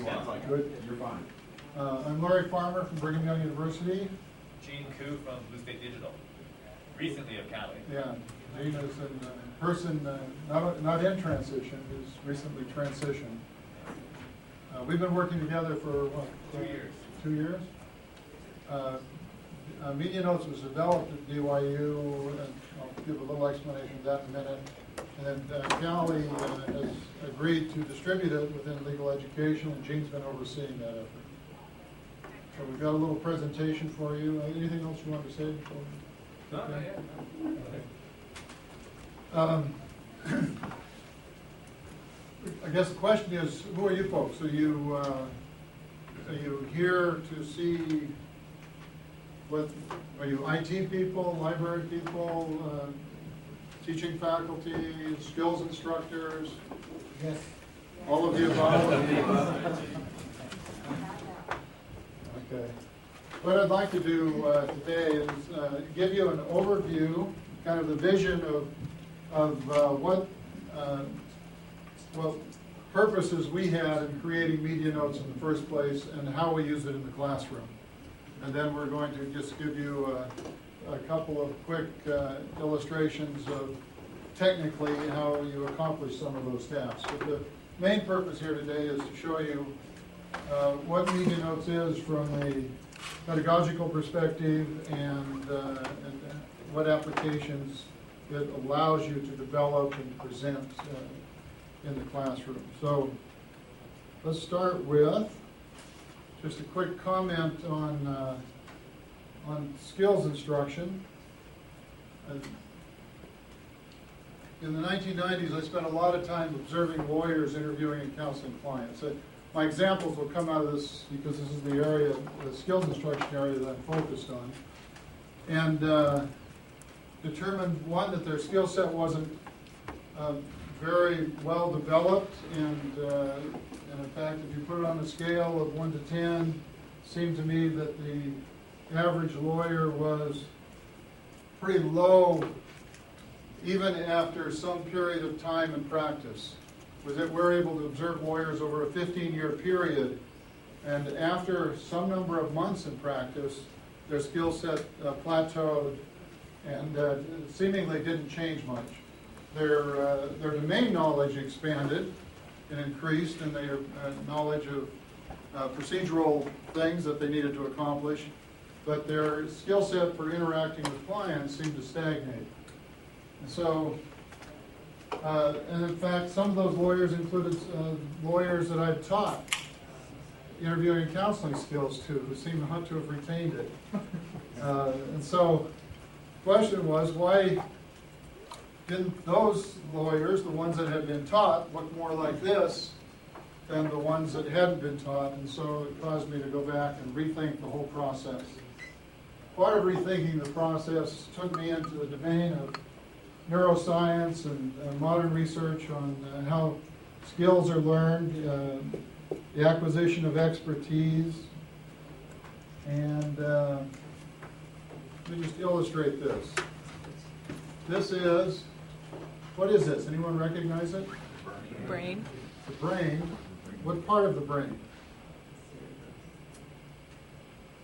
You are fine. Good. You're fine. I'm Larry Farmer from Brigham Young University. Gene Koo from Blue State Digital, recently of CALI. Yeah, Gene is a person not in transition, who's recently transitioned. We've been working together for what? 2 years. 2 years. MediaNotes was developed at BYU, and I'll give a little explanation of that in a minute. And CALI has agreed to distribute it within legal education, and Gene's been overseeing that effort. So we've got a little presentation for you. Anything else you want to say before? No, not yet. Okay. I guess the question is, who are you folks? Are you here to see what? Are you IT people, library people, teaching faculty, skills instructors? Yes. All of the above? Okay. What I'd like to do today is give you an overview, kind of the vision of what purposes we had in creating MediaNotes in the first place and how we use it in the classroom. And then we're going to just give you a couple of quick illustrations of technically how you accomplish some of those tasks. But the main purpose here today is to show you what MediaNotes is from a pedagogical perspective and what applications it allows you to develop and present in the classroom. So let's start with just a quick comment on skills instruction. In the 1990s, I spent a lot of time observing lawyers interviewing and counseling clients. My examples will come out of this because this is the area, the skills instruction area that I'm focused on. And determined, one, that their skill set wasn't very well developed, and in fact, if you put it on a scale of 1 to 10, it seemed to me that the average lawyer was pretty low even after some period of time in practice. Was that we're able to observe lawyers over a 15-year period, and after some number of months in practice, their skill set plateaued and seemingly didn't change much. Their domain knowledge expanded and increased, and their knowledge of procedural things that they needed to accomplish, but their skill set for interacting with clients seemed to stagnate. And so, and in fact, some of those lawyers included lawyers that I've taught interviewing and counseling skills to, who seem not to have retained it. And so, the question was, why didn't those lawyers, the ones that had been taught, look more like this than the ones that hadn't been taught? And so it caused me to go back and rethink the whole process. Part of rethinking the process took me into the domain of neuroscience and modern research on how skills are learned, the acquisition of expertise, and let me just illustrate this. This is, what is this? Anyone recognize it? Brain. The brain. What part of the brain?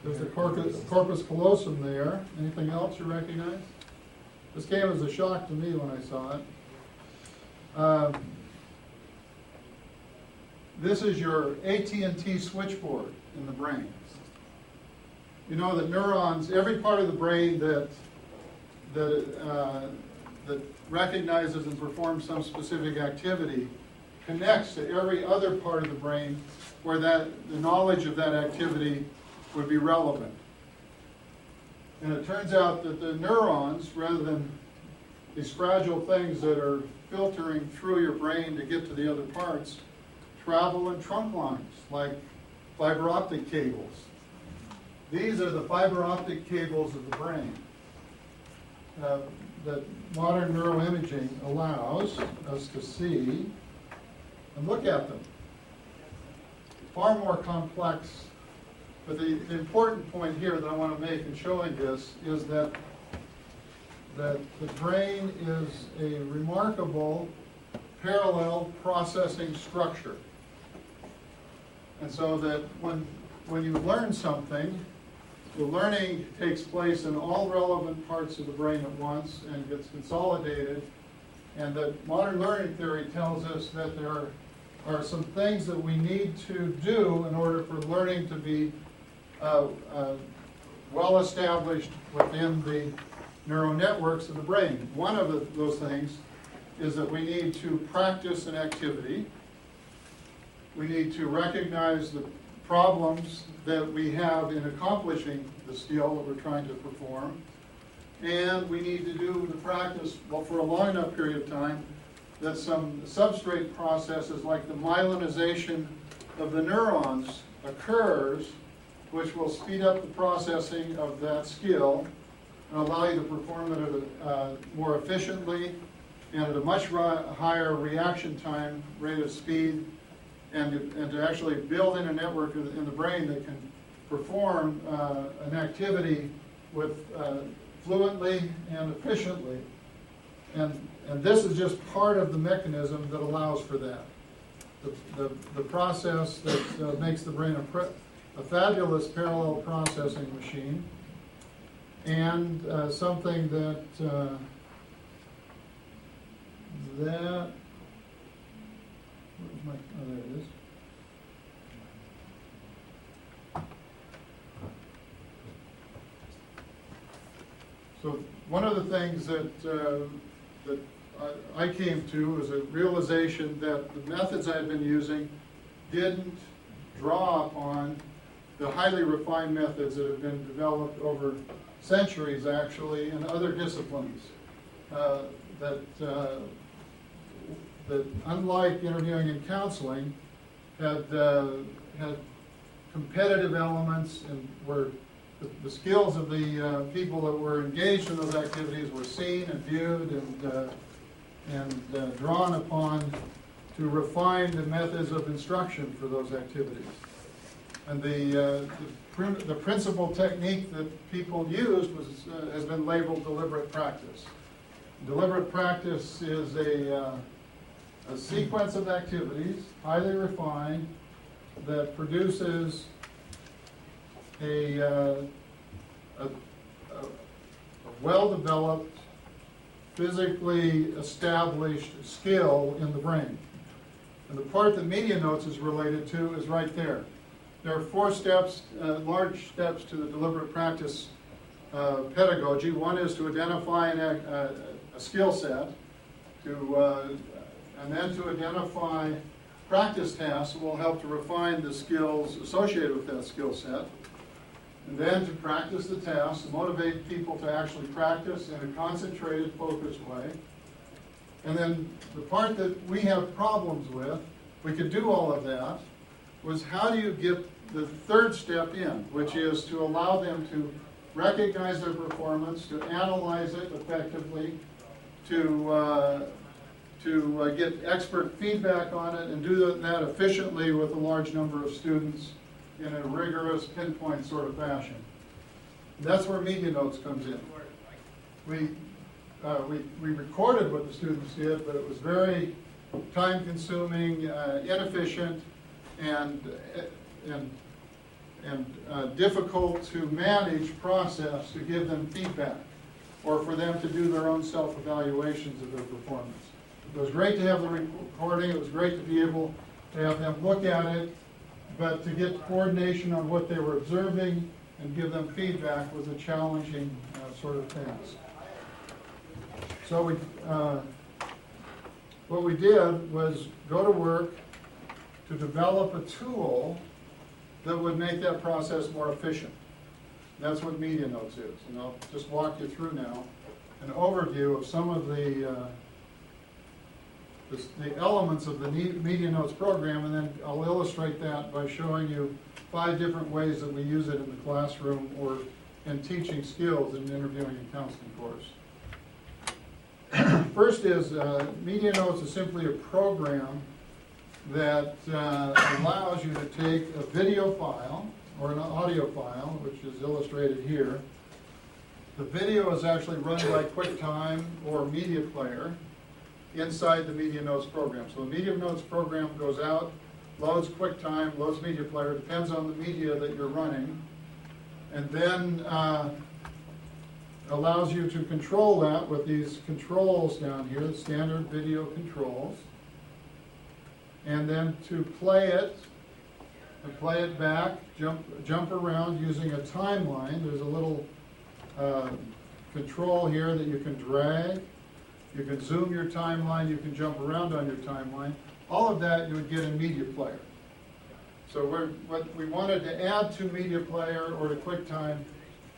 There's the corpus callosum there. Anything else you recognize? This came as a shock to me when I saw it. This is your AT&T switchboard in the brain. You know that neurons, every part of the brain that recognizes and performs some specific activity connects to every other part of the brain where the knowledge of that activity would be relevant. And it turns out that the neurons, rather than these fragile things that are filtering through your brain to get to the other parts, travel in trunk lines, like fiber optic cables. These are the fiber optic cables of the brain that modern neuroimaging allows us to see and look at them. Far more complex. But the important point here that I want to make in showing this is that the brain is a remarkable parallel processing structure. And so that when you learn something, the learning takes place in all relevant parts of the brain at once and gets consolidated. And that modern learning theory tells us that there are some things that we need to do in order for learning to be well established within the neural networks of the brain. One of those things is that we need to practice an activity. We need to recognize the problems that we have in accomplishing the skill that we're trying to perform. And we need to do the practice, well, for a long enough period of time that some substrate processes like the myelinization of the neurons occurs, which will speed up the processing of that skill and allow you to perform it more efficiently and at a much higher reaction time, rate of speed, and to actually build in a network in the brain that can perform an activity with fluently and efficiently. And this is just part of the mechanism that allows for that. The process that makes the brain a fabulous parallel processing machine, and something that where's my, oh, there it is. So one of the things that I came to was a realization that the methods I had been using didn't draw upon the highly refined methods that have been developed over centuries, actually, in other disciplines. That unlike interviewing and counseling, had competitive elements and were the skills of the people that were engaged in those activities were seen and viewed and drawn upon to refine the methods of instruction for those activities. And the principal technique that people used has been labeled deliberate practice. Deliberate practice is a sequence of activities, highly refined, that produces a well-developed, physically established skill in the brain. And the part that MediaNotes is related to is right there. There are 4 steps, large steps to the deliberate practice pedagogy. One is to identify a skill set, and then to identify practice tasks that will help to refine the skills associated with that skill set. And then to practice the tasks, to motivate people to actually practice in a concentrated, focused way. And then the part that we have problems with, we could do all of that, was how do you get the 3rd step in, which is to allow them to recognize their performance, to analyze it effectively, to get expert feedback on it, and do that efficiently with a large number of students in a rigorous, pinpoint sort of fashion. And that's where MediaNotes comes in. We recorded what the students did, but it was very time-consuming, inefficient, and difficult to manage process to give them feedback or for them to do their own self-evaluations of their performance. It was great to have the recording. It was great to be able to have them look at it, but to get coordination on what they were observing and give them feedback was a challenging sort of task. So what we did was go to work to develop a tool that would make that process more efficient. That's what MediaNotes is. And I'll just walk you through now an overview of some of the elements of the MediaNotes program, and then I'll illustrate that by showing you 5 different ways that we use it in the classroom or in teaching skills in an interviewing and counseling course. First is MediaNotes is simply a program that allows you to take a video file or an audio file, which is illustrated here. The video is actually run by QuickTime or Media Player inside the MediaNotes program. So the MediaNotes program goes out loads QuickTime, loads Media Player, depends on the media that you're running, and then allows you to control that with these controls down here, standard video controls, and then to play it back, jump around using a timeline. There's a little control here that you can drag. You can zoom your timeline, you can jump around on your timeline. All of that you would get in Media Player. So what we wanted to add to Media Player or to QuickTime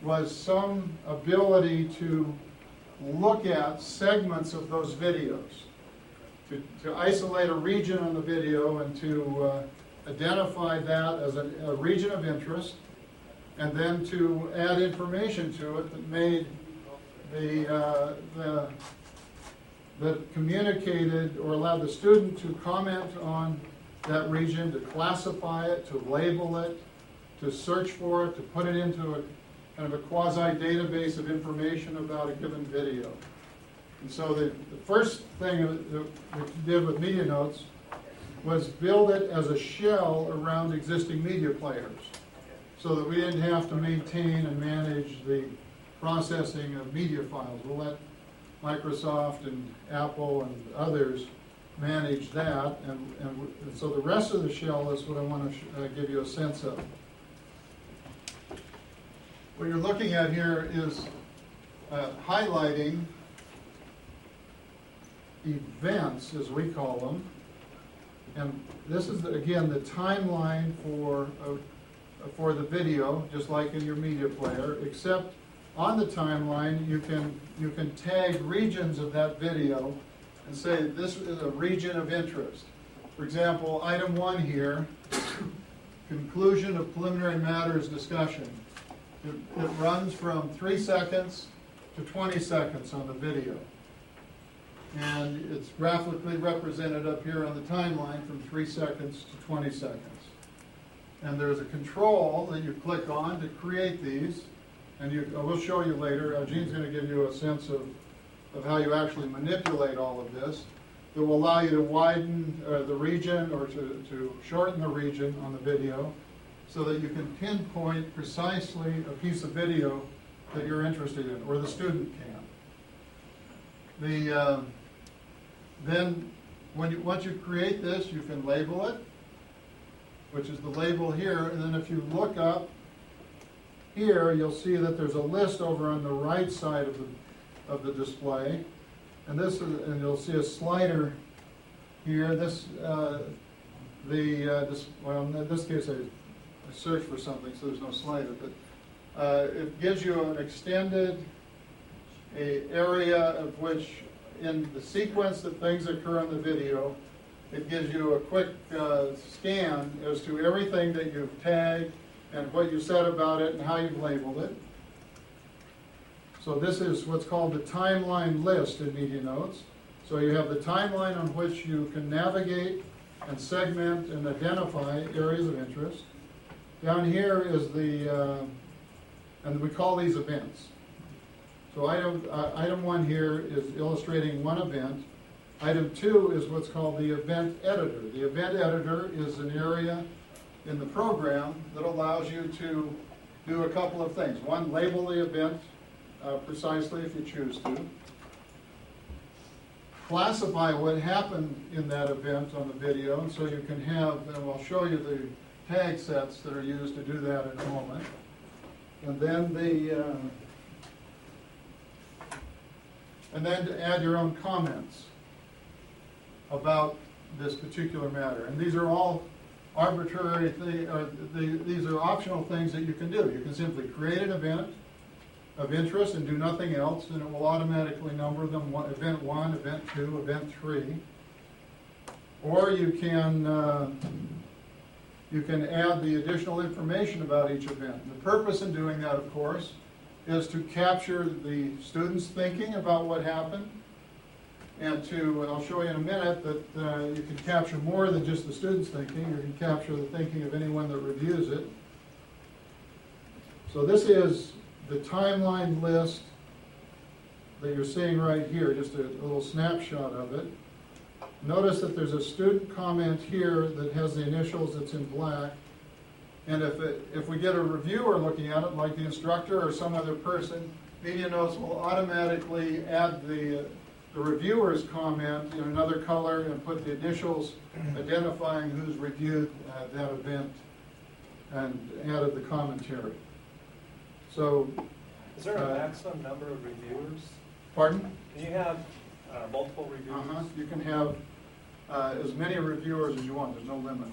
was some ability to look at segments of those videos, to isolate a region on the video and to identify that as a region of interest, and then to add information to it that made that communicated or allowed the student to comment on that region, to classify it, to label it, to search for it, to put it into a kind of a quasi-database of information about a given video. And so the first thing that we did with MediaNotes was build it as a shell around existing media players, so that we didn't have to maintain and manage the processing of media files. We'll let Microsoft and Apple and others manage that, and so the rest of the shell is what I want to give you a sense of. What you're looking at here is highlighting events, as we call them, and this is, again, the timeline for the video, just like in your media player, except on the timeline you can tag regions of that video and say this is a region of interest. For example, item 1 here, conclusion of preliminary matters discussion. It runs from 3 seconds to 20 seconds on the video. And it's graphically represented up here on the timeline from 3 seconds to 20 seconds. And there's a control that you click on to create these. And we'll show you later. Gene's going to give you a sense of how you actually manipulate all of this. That will allow you to widen the region or to shorten the region on the video so that you can pinpoint precisely a piece of video that you're interested in, or the student can. Then once you create this, you can label it, which is the label here, and then if you look up here, you'll see that there's a list over on the right side of the display, and you'll see a slider here. This well, in this case I searched for something, so there's no slider, but it gives you an extended area of which, in the sequence that things occur in the video, it gives you a quick scan as to everything that you've tagged and what you said about it and how you've labeled it. So this is what's called the timeline list in MediaNotes. So you have the timeline on which you can navigate and segment and identify areas of interest. Down here is and we call these events. So item 1 here is illustrating one event. Item 2 is what's called the event editor. The event editor is an area in the program that allows you to do a couple of things. One, label the event precisely if you choose to. Classify what happened in that event on the video, and so you can have, and I'll show you the tag sets that are used to do that in a moment. And then to add your own comments about this particular matter. And these are all arbitrary these are optional things that you can do. You can simply create an event of interest and do nothing else, and it will automatically number them event 1, event 2, event 3. Or you can add the additional information about each event. The purpose in doing that, of course, is to capture the students' thinking about what happened, and I'll show you in a minute that you can capture more than just the students' thinking. You can capture the thinking of anyone that reviews it. So this is the timeline list that you're seeing right here, just a little snapshot of it. Notice that there's a student comment here that has the initials that's in black. And if we get a reviewer looking at it, like the instructor or some other person, MediaNotes will automatically add the reviewer's comment in another color and put the initials identifying who's reviewed that event and added the commentary. So, is there a maximum number of reviewers? Pardon? Can you have multiple reviewers? You can have as many reviewers as you want. There's no limit.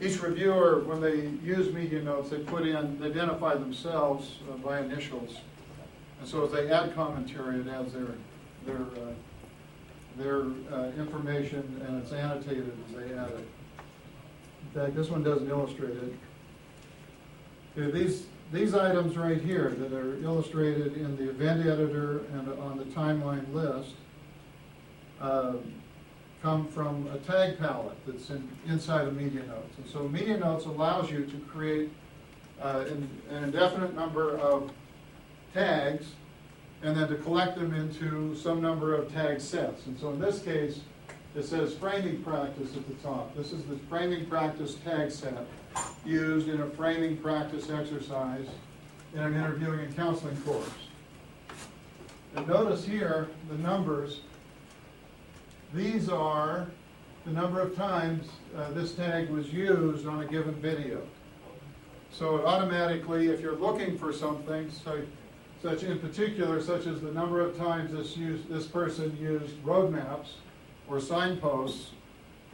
Each reviewer, when they use MediaNotes, they identify themselves by initials. And so as they add commentary, it adds their information, and it's annotated as they add it. In fact, this one doesn't illustrate it. Okay, these items right here that are illustrated in the event editor and on the timeline list come from a tag palette that's inside of MediaNotes. And so MediaNotes allows you to create an indefinite number of tags and then to collect them into some number of tag sets. And so in this case, it says framing practice at the top. This is the framing practice tag set used in a framing practice exercise in an interviewing and counseling course. And notice here the numbers. These are the number of times this tag was used on a given video. So it automatically, if you're looking for something, such in particular, such as the number of times this person used road maps or signposts,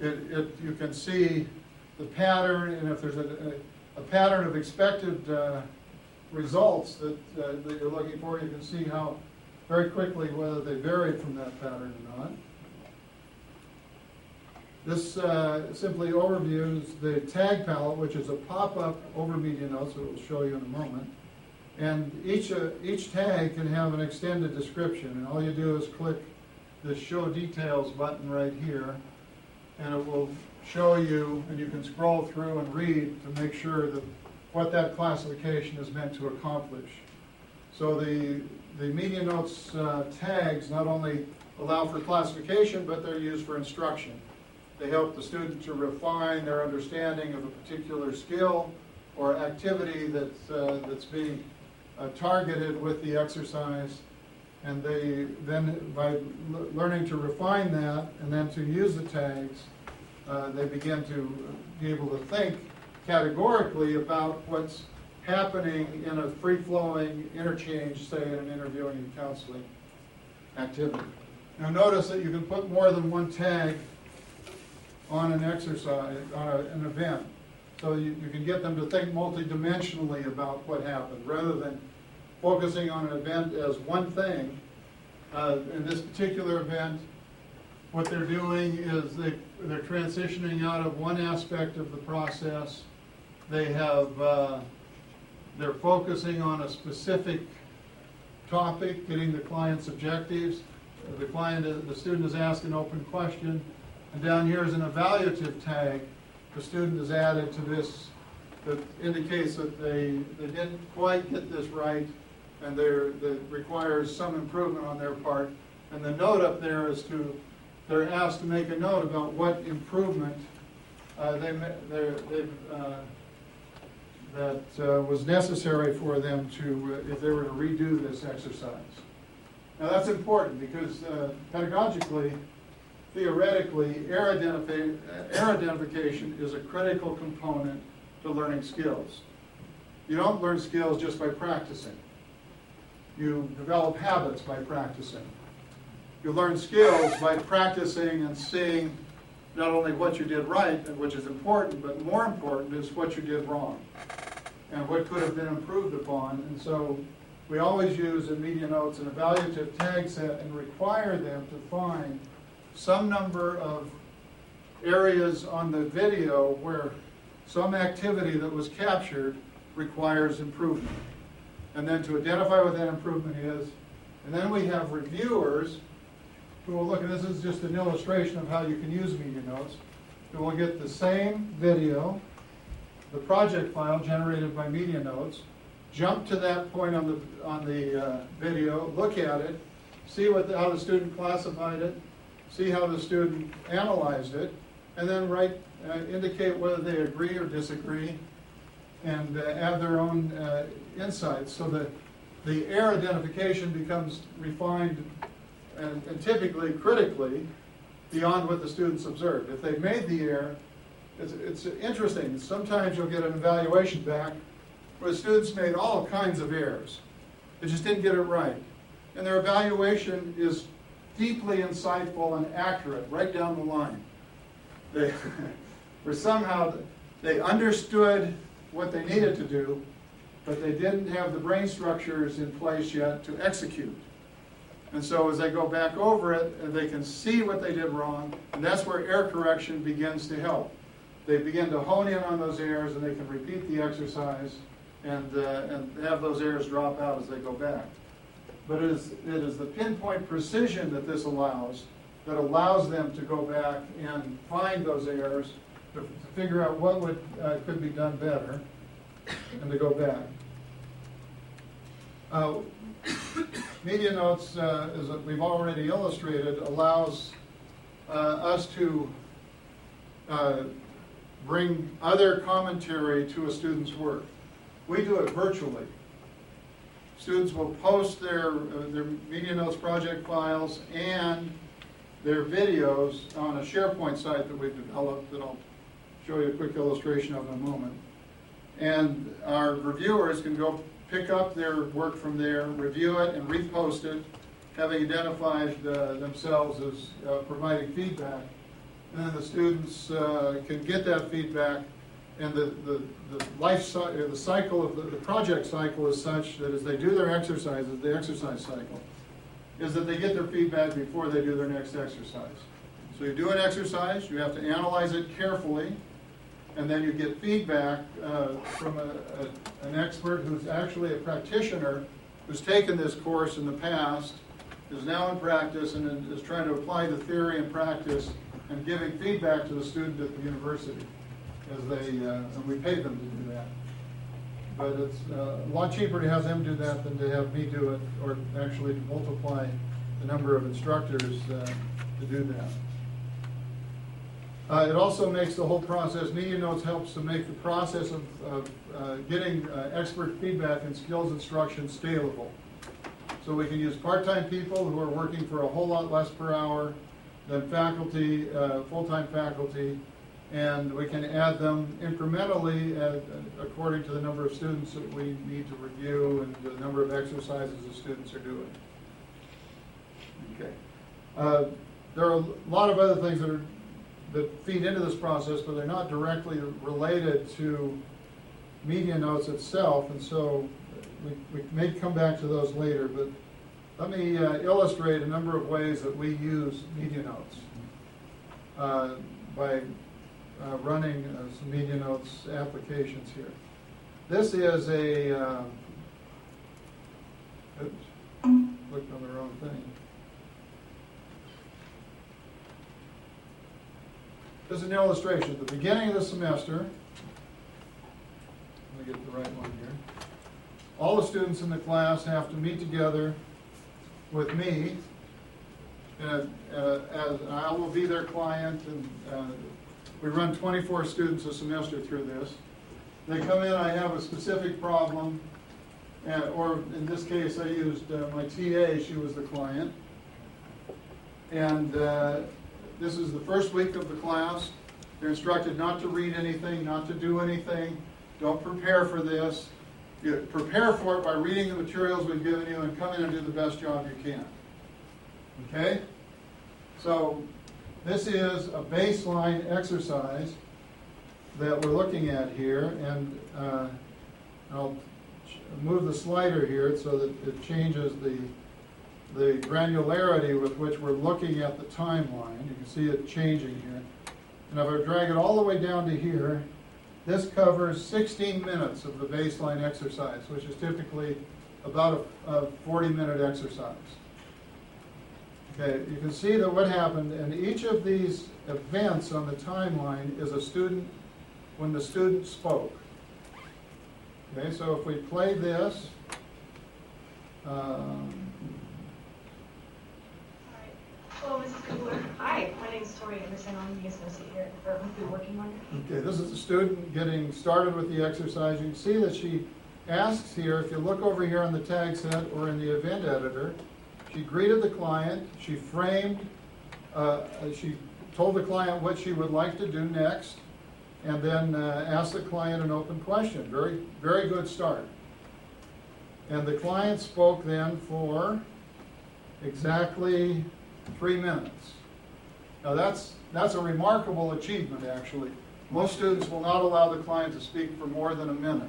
you can see the pattern, and if there's a pattern of expected results that you're looking for, you can see how very quickly whether they varied from that pattern or not. This simply overviews the tag palette, which is a pop-up over MediaNotes, that we'll show you in a moment. And each tag can have an extended description, and all you do is click the Show Details button right here, and it will show you, and you can scroll through and read to make sure that what that classification is meant to accomplish. So the MediaNotes tags not only allow for classification, but they're used for instruction. They help the student to refine their understanding of a particular skill or activity that's being targeted with the exercise. And they then, by learning to refine that and then to use the tags, they begin to be able to think categorically about what's happening in a free-flowing interchange, say in an interviewing and counseling activity. Now notice that you can put more than one tag on an exercise, on an event. So you can get them to think multidimensionally about what happened, rather than focusing on an event as one thing. In this particular event, what they're doing is they're transitioning out of one aspect of the process. They're focusing on a specific topic, getting the client's objectives. The student is asked an open question. And down here is an evaluative tag. The student is added to this that indicates that they didn't quite get this right, and that requires some improvement on their part. And the note up there is they're asked to make a note about what improvement that was necessary for them to, if they were to redo this exercise. Now that's important because pedagogically, theoretically, error identification is a critical component to learning skills. You don't learn skills just by practicing. You develop habits by practicing. You learn skills by practicing and seeing not only what you did right, which is important, but more important is what you did wrong and what could have been improved upon. And so we always use in MediaNotes an evaluative tag set and require them to find some number of areas on the video where some activity that was captured requires improvement. And then to identify what that improvement is. And then we have reviewers who will look, and this is just an illustration of how you can use MediaNotes, who will get the same video, the project file generated by MediaNotes, jump to that point on the video, look at it, see how the student classified it, see how the student analyzed it, and then indicate whether they agree or disagree, and add their own insights, so that the error identification becomes refined and typically critically beyond what the students observed. If they've made the error, it's interesting. Sometimes you'll get an evaluation back where the students made all kinds of errors. They just didn't get it right. And their evaluation is deeply insightful and accurate, right down the line. They understood what they needed to do, but they didn't have the brain structures in place yet to execute. And so as they go back over it, they can see what they did wrong, and that's where error correction begins to help. They begin to hone in on those errors, and they can repeat the exercise and have those errors drop out as they go back. But it is the pinpoint precision that this allows that allows them to go back and find those errors, to figure out what could be done better, and to go back. MediaNotes, as we've already illustrated, allows us to bring other commentary to a student's work. We do it virtually. Students will post their MediaNotes project files and their videos on a SharePoint site that we've developed that I'll show you a quick illustration of in a moment. And our reviewers can go pick up their work from there, review it, and repost it, having identified themselves as providing feedback. And then the students can get that feedback, and the cycle of the project cycle is such that as they do their exercises, the exercise cycle, is that they get their feedback before they do their next exercise. So you do an exercise, you have to analyze it carefully, and then you get feedback from an expert who's actually a practitioner who's taken this course in the past, is now in practice, and is trying to apply the theory and practice, and giving feedback to the student at the university, as and we pay them to do that. But it's a lot cheaper to have them do that than to have me do it, or actually to multiply the number of instructors to do that. It also makes the whole process, MediaNotes helps to make the process of getting expert feedback in skills instruction scalable. So we can use part-time people who are working for a whole lot less per hour than faculty, full-time faculty, and we can add them incrementally according to the number of students that we need to review and the number of exercises the students are doing. Okay. There are a lot of other things that feed into this process, but they're not directly related to MediaNotes itself, and so we may come back to those later, but let me illustrate a number of ways that we use MediaNotes by running some MediaNotes applications here. This is a, oops, clicked on the wrong thing. This is an illustration. At the beginning of the semester, let me get the right one here. All the students in the class have to meet together with me, and I will be their client, and we run 24 students a semester through this. They come in, I have a specific problem, or in this case I used my TA, she was the client, and this is the first week of the class. They're instructed not to read anything, not to do anything. Don't prepare for this. You prepare for it by reading the materials we've given you and come in and do the best job you can. Okay? So this is a baseline exercise that we're looking at here, and I'll move the slider here so that it changes the granularity with which we're looking at the timeline. You can see it changing here. And if I drag it all the way down to here, this covers 16 minutes of the baseline exercise, which is typically about a 40-minute exercise. Okay, you can see that what happened, and each of these events on the timeline is a student, when the student spoke. Okay, so if we play this, Well, Mrs. Hi, my name is Tori Anderson. I'm the associate here at the Food Working on. Okay, this is a student getting started with the exercise. You can see that she asks here, if you look over here on the tag set or in the event editor, she greeted the client, she framed, she told the client what she would like to do next, and then asked the client an open question. Very, very good start. And the client spoke then for exactly 3 minutes. Now that's a remarkable achievement, actually. Most students will not allow the client to speak for more than a minute,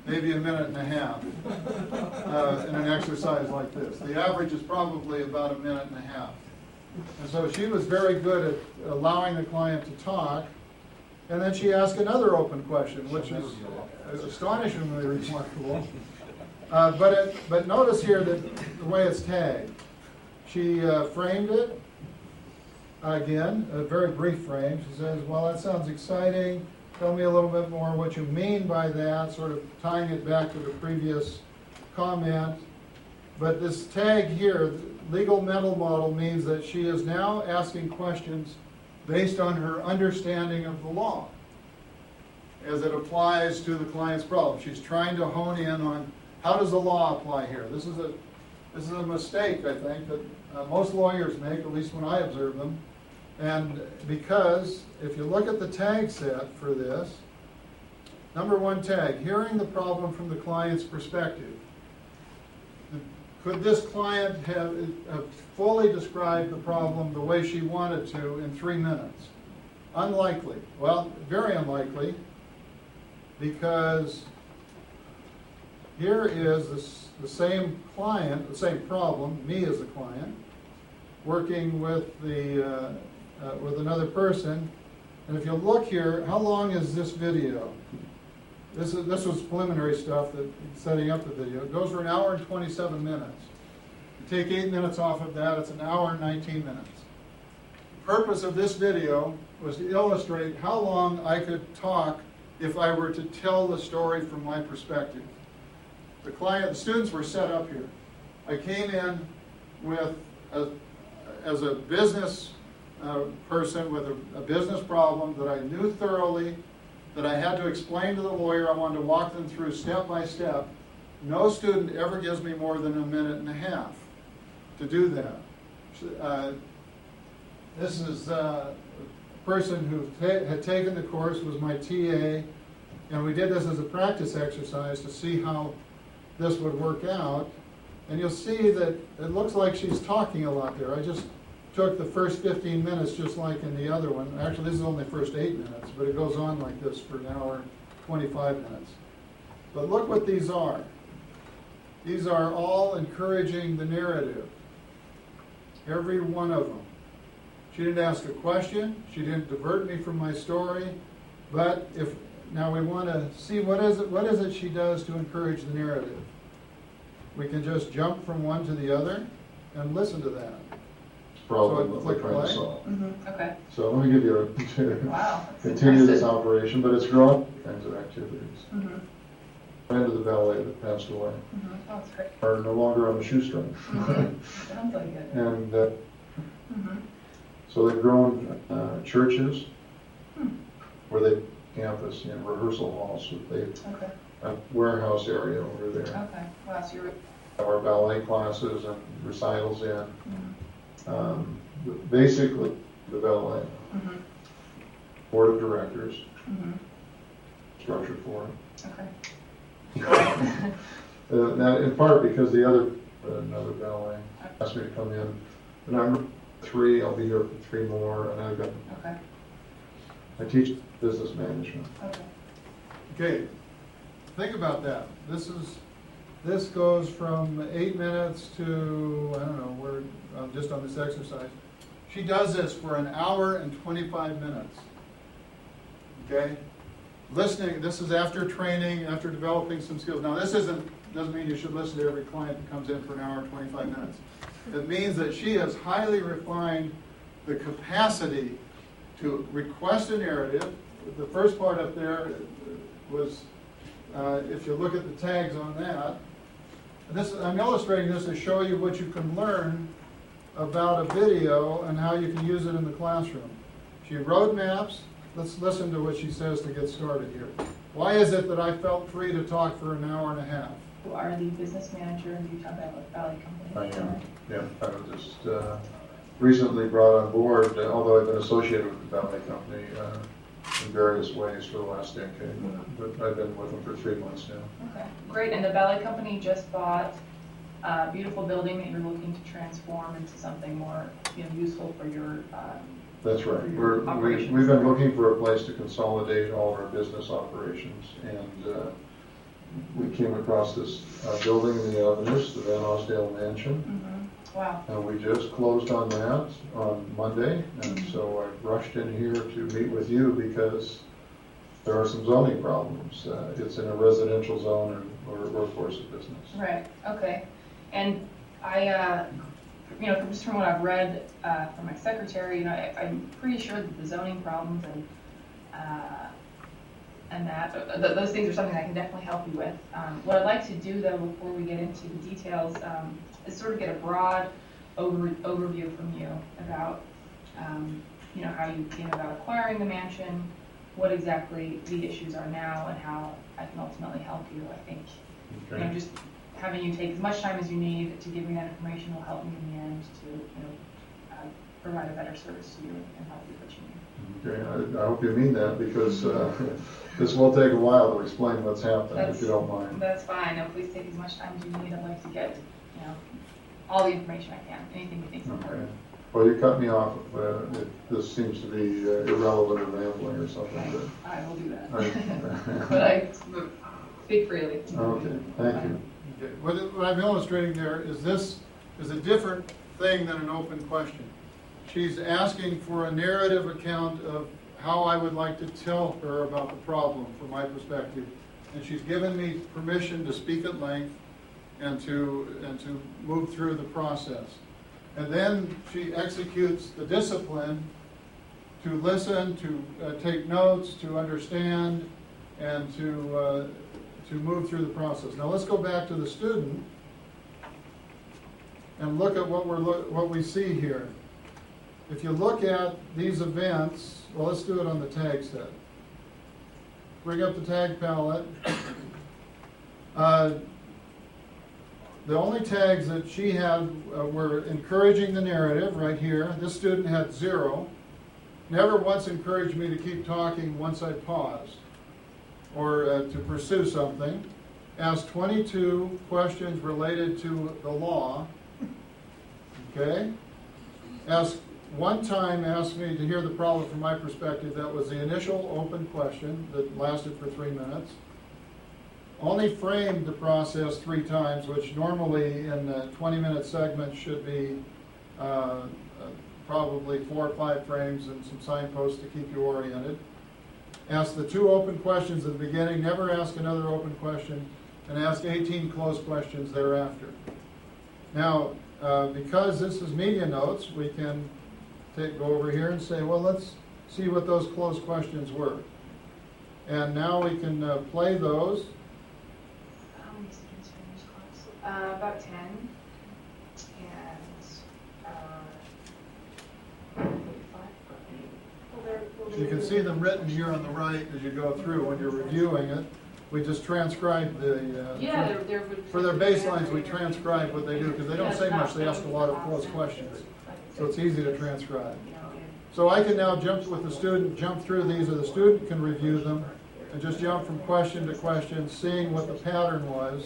maybe a minute and a half in an exercise like this. The average is probably about a minute and a half. And so she was very good at allowing the client to talk. And then she asked another open question, which is astonishingly remarkable. But notice here that the way it's tagged. She framed it, again, a very brief frame. She says, well, that sounds exciting. Tell me a little bit more what you mean by that, sort of tying it back to the previous comment. But this tag here, legal mental model, means that she is now asking questions based on her understanding of the law as it applies to the client's problem. She's trying to hone in on how does the law apply here. This is a mistake, I think, that most lawyers make, at least when I observe them. And because if you look at the tag set for this, number 1 tag, hearing the problem from the client's perspective. Could this client have fully described the problem the way she wanted to in 3 minutes? Unlikely. Well, very unlikely, because here is the same client, the same problem, me as a client, working with with another person. And if you look here, how long is this video? This was preliminary stuff, that setting up the video. It goes for 1 hour and 27 minutes. You take 8 minutes off of that, it's 1 hour and 19 minutes. The purpose of this video was to illustrate how long I could talk if I were to tell the story from my perspective. The students were set up here. I came in with as a business person with a business problem that I knew thoroughly, that I had to explain to the lawyer. I wanted to walk them through step by step. No student ever gives me more than 1.5 minutes to do that. This is a person who had taken the course, was my TA, and we did this as a practice exercise to see how this would work out. And you'll see that it looks like she's talking a lot there. I just took the first 15 minutes just like in the other one. Actually, this is only the first 8 minutes, but it goes on like this for 1 hour and 25 minutes. But look what these are. These are all encouraging the narrative. Every one of them. She didn't ask a question. She didn't divert me from my story. But now we want to see what is it she does to encourage the narrative. We can just jump from one to the other and listen to that. Problem So that we're trying to solve. Okay. So let me give you Wow, continue this operation, but it's growing kinds of activities. Friend of the valet that passed away Oh, that's great. are no longer on the shoestring. Sounds like it. And so they've grown churches where they campus, rehearsal halls. So they Okay. a warehouse area over there. Okay. Wow, so you're. Our ballet classes and recitals in. Basically, the ballet board of directors, structured for it. Okay. Now, in part because the another ballet asked me to come in, and I'm 3. I'll be here for 3 more, and I've got. Okay. I teach business management. Okay. Okay, think about that. This goes from 8 minutes to, I don't know, we're just on this exercise. She does this for 1 hour and 25 minutes. Okay? Listening, this is after training, after developing some skills. Now this doesn't mean you should listen to every client that comes in for 1 hour and 25 minutes. It means that she has highly refined the capacity to request a narrative. The first part up there was, if you look at the tags on that, I'm illustrating this to show you what you can learn about a video and how you can use it in the classroom. She road maps. Let's listen to what she says to get started here. Why is it that I felt free to talk for an hour and a half? You are the business manager in Utah Valley Company. I am, yeah. I was just recently brought on board, although I've been associated with the Valley Company in various ways for the last decade. But I've been with them for 3 months now. Okay, great. And the Valley Company just bought a beautiful building that you're looking to transform into something more, useful for your That's right. operations. We've been looking for a place to consolidate all of our business operations, and we came across this building in the Avenues, the Van Osdale Mansion. Mm-hmm. Wow. And we just closed on that on Monday, and so I rushed in here to meet with you because there are some zoning problems. It's in a residential zone and we're a force of business. Right, okay. And I, just from what I've read from my secretary, I'm pretty sure that the zoning problems and those things are something I can definitely help you with. What I'd like to do, though, before we get into the details, is sort of get a broad overview from you about, how you came about acquiring the mansion, what exactly the issues are now, and how I can ultimately help you. I think, Okay. just having you take as much time as you need to give me that information will help me in the end to, provide a better service to you and help you what you need. Okay, I hope you mean that because this will take a while to explain what's happened, if you don't mind. That's fine. No, please take as much time as you need. I'd like to get, all the information I can. Anything you think is important. Okay. Well, you cut me off if this seems to be irrelevant or rambling or something. Okay. I will do that. I- But I speak freely. Okay, thank you. Okay. What I'm illustrating there is this is a different thing than an open question. She's asking for a narrative account of how I would like to tell her about the problem from my perspective. And she's given me permission to speak at length and to move through the process. And then she executes the discipline to listen, to take notes, to understand, and to move through the process. Now let's go back to the student and look at what we see here. If you look at these events, well, let's do it on the tag set. Bring up the tag palette. The only tags that she had were encouraging the narrative right here. This student had 0. Never once encouraged me to keep talking once I paused or to pursue something. Asked 22 questions related to the law. Okay? One time asked me to hear the problem from my perspective. That was the initial open question that lasted for 3 minutes. Only framed the process 3 times, which normally in a 20-minute segment should be probably 4 or 5 frames and some signposts to keep you oriented. Asked the 2 open questions at the beginning, never asked another open question, and asked 18 closed questions thereafter. Now, because this is MediaNotes, we can go over here and say, well, let's see what those closed questions were. And now we can play those. How many students are in this class? About 10. And You can see them written here on the right as you go through when you're reviewing it. We just transcribe for their baselines, we transcribe what they do because they don't say much, they ask a lot of closed questions. So it's easy to transcribe. So I can now jump with the student, jump through these, or the student can review them and just jump from question to question, seeing what the pattern was.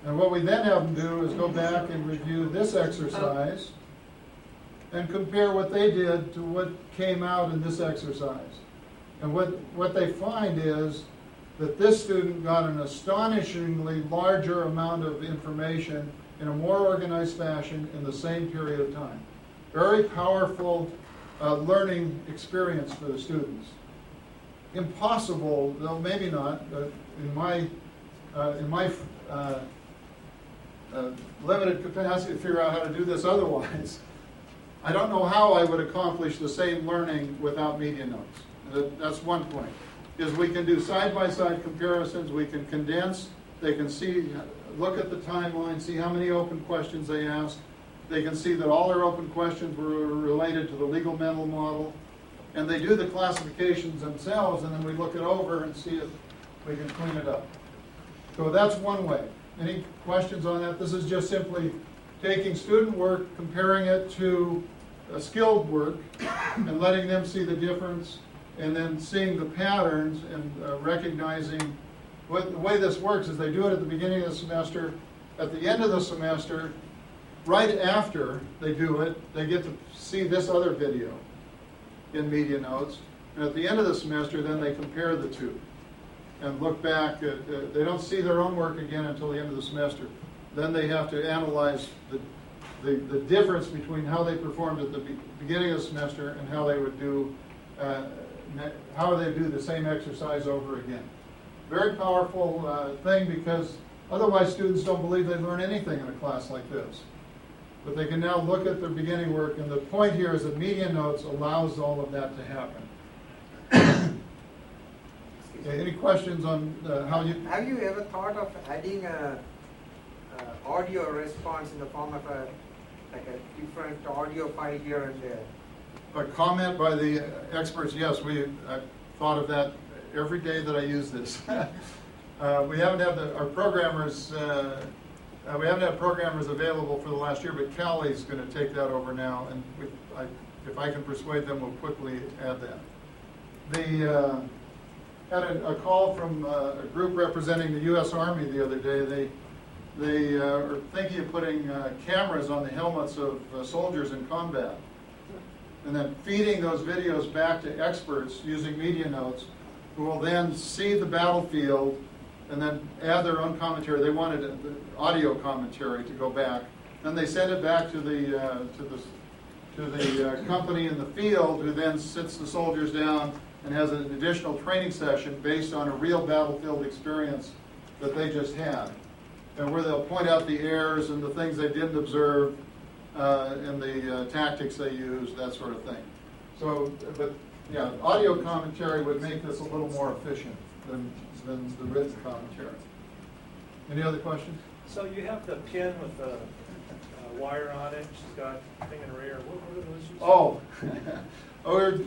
And what we then have them do is go back and review this exercise and compare what they did to what came out in this exercise. And what they find is that this student got an astonishingly larger amount of information in a more organized fashion in the same period of time. Very powerful learning experience for the students. Impossible, though maybe not, but in my limited capacity to figure out how to do this otherwise, I don't know how I would accomplish the same learning without MediaNotes. That's one point. Is we can do side-by-side comparisons, we can condense, they can see, look at the timeline, see how many open questions they asked, They can see that all their open questions were related to the legal mental model. And they do the classifications themselves, and then we look it over and see if we can clean it up. So that's one way. Any questions on that? This is just simply taking student work, comparing it to skilled work, and letting them see the difference, and then seeing the patterns and recognizing the way this works is they do it at the beginning of the semester. At the end of the semester, right after they do it, they get to see this other video in MediaNotes. And at the end of the semester, then they compare the two and look back. They don't see their own work again until the end of the semester. Then they have to analyze the difference between how they performed at the beginning of the semester and how they would do the same exercise over again. Very powerful thing, because otherwise students don't believe they learn anything in a class like this. But they can now look at their beginning work, and the point here is that MediaNotes allows all of that to happen. Okay, any questions on how you... Have you ever thought of adding a audio response in the form of a different audio file here and there? A comment by the experts, yes. I've thought of that every day that I use this. We haven't had our programmers... we haven't had programmers available for the last year, but CALI is going to take that over now, and if I can persuade them, we'll quickly add that. They had a call from a group representing the U.S. Army the other day. They are thinking of putting cameras on the helmets of soldiers in combat, and then feeding those videos back to experts using MediaNotes, who will then see the battlefield and then add their own commentary. They wanted the audio commentary to go back. Then they send it back to the company in the field, who then sits the soldiers down and has an additional training session based on a real battlefield experience that they just had, and where they'll point out the errors and the things they didn't observe and the tactics they used, that sort of thing. So, but yeah, audio commentary would make this a little more efficient than the written commentary. Any other questions? So you have the pin with the wire on it. She's got a thing in her ear. What are those used? Oh,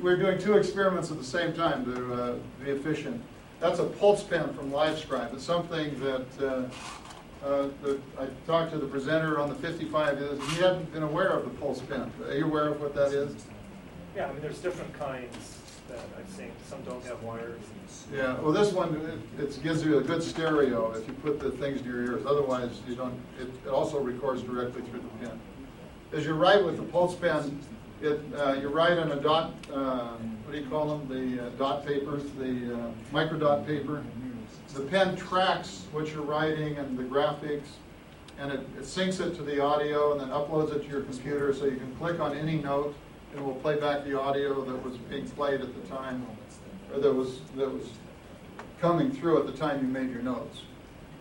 we're doing two experiments at the same time to be efficient. That's a pulse pen from LiveScribe. It's something that I talked to the presenter on the 55. He hadn't been aware of the pulse pen. Are you aware of what that is? Yeah, I mean, there's different kinds that I've seen. Some don't have wires. Yeah, well, this one, it gives you a good stereo if you put the things to your ears. Otherwise, you don't. It also records directly through the pen. As you write with the pulse pen, you write on a dot, what do you call them? The dot papers, the microdot paper. The pen tracks what you're writing and the graphics, and it syncs it to the audio and then uploads it to your computer, so you can click on any note and it will play back the audio that was being played at the time, or that was coming through at the time you made your notes.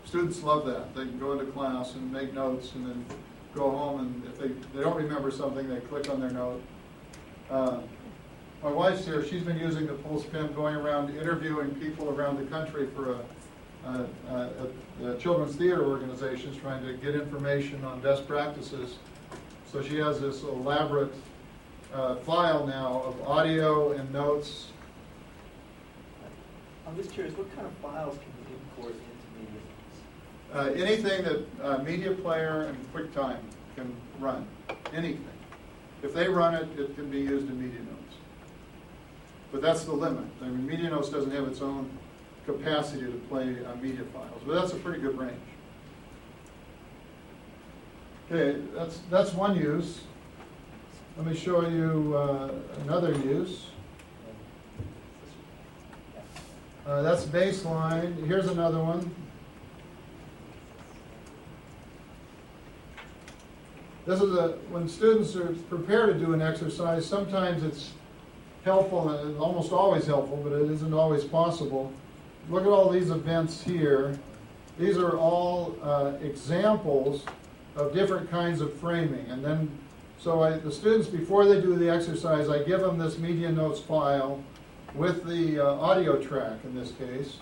Students love that. They can go into class and make notes and then go home, and if they don't remember something, they click on their note. My wife's here. She's been using the pulse pen, going around interviewing people around the country for children's theater organizations, trying to get information on best practices. So she has this elaborate file now of audio and notes. I'm just curious, what kind of files can you import into MediaNotes? Anything that Media Player and QuickTime can run. Anything. If they run it, it can be used in MediaNotes. But that's the limit. I mean, MediaNotes doesn't have its own capacity to play media files, but that's a pretty good range. Okay, that's one use. Let me show you another use. That's baseline. Here's another one. This is when students are prepared to do an exercise, sometimes it's helpful, and almost always helpful, but it isn't always possible. Look at all these events here. These are all examples of different kinds of framing. And then, so the students, before they do the exercise, I give them this MediaNotes file with the audio track in this case.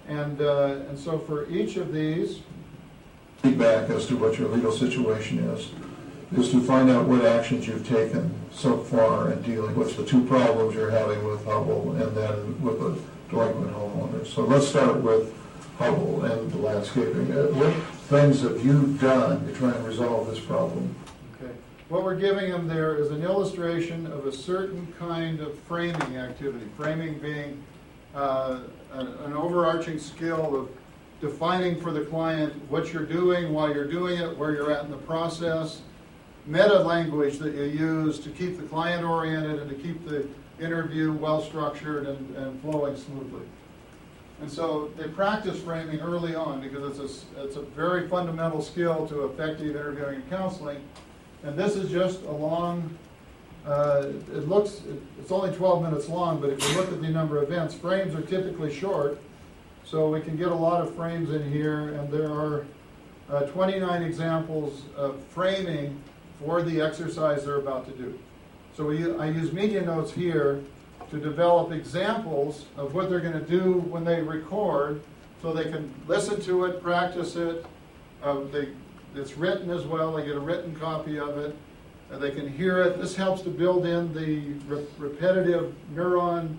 And so for each of these, feedback as to what your legal situation is. is to find out what actions you've taken so far in dealing with the two problems you're having with Hubble and then with the delinquent homeowners. So let's start with Hubble and the landscaping. What things have you done to try and resolve this problem? Okay. What we're giving them there is an illustration of a certain kind of framing activity. Framing being an overarching skill of defining for the client what you're doing, why you're doing it, where you're at in the process, meta language that you use to keep the client oriented and to keep the interview well structured and flowing smoothly. And so they practice framing early on because it's a very fundamental skill to effective interviewing and counseling. And this is just a long, it's only 12 minutes long, but if you look at the number of events, frames are typically short, so we can get a lot of frames in here, and there are 29 examples of framing for the exercise they're about to do. So I use MediaNotes here to develop examples of what they're going to do when they record, so they can listen to it, practice it. It's written as well. They get a written copy of it. They can hear it. This helps to build in the repetitive neuron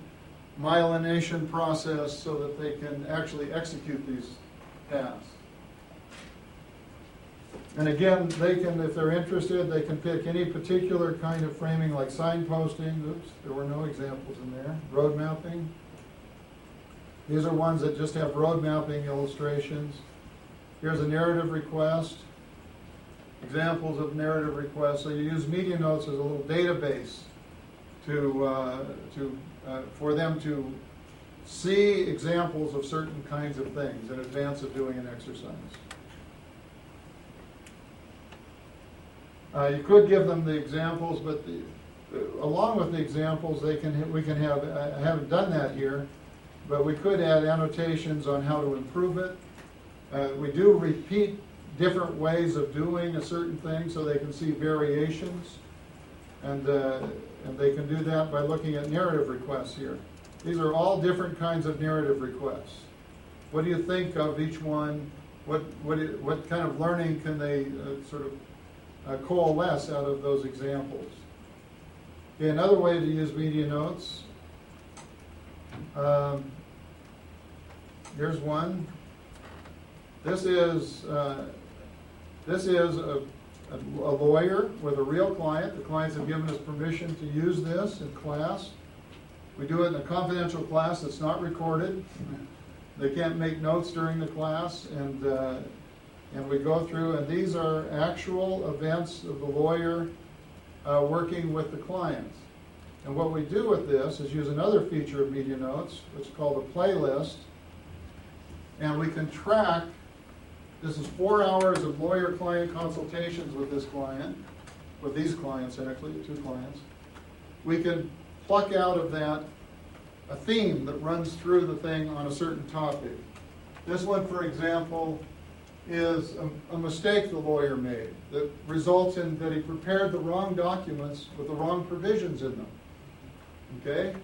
myelination process so that they can actually execute these tasks. And again, they can, if they're interested, they can pick any particular kind of framing like signposting. Oops, there were no examples in there. Road mapping. These are ones that just have road mapping illustrations. Here's a narrative request. Examples of narrative requests. So you use MediaNotes as a little database for them to see examples of certain kinds of things in advance of doing an exercise. You could give them the examples, but along with the examples, we can have. I haven't done that here, but we could add annotations on how to improve it. We do repeat different ways of doing a certain thing, so they can see variations, and they can do that by looking at narrative requests here. These are all different kinds of narrative requests. What do you think of each one? What kind of learning can they sort of coalesce out of those examples? Okay, another way to use MediaNotes. Here's one. This is a lawyer with a real client. The clients have given us permission to use this in class. We do it in a confidential class that's not recorded. They can't make notes during the class, and we go through, and these are actual events of the lawyer working with the clients. And what we do with this is use another feature of MediaNotes, which is called a playlist, and we can track. This is 4 hours of lawyer-client consultations with this client, with these clients actually, 2 clients. We can pluck out of that a theme that runs through the thing on a certain topic. This one, for example, is a mistake the lawyer made that results in that he prepared the wrong documents with the wrong provisions in them. Okay?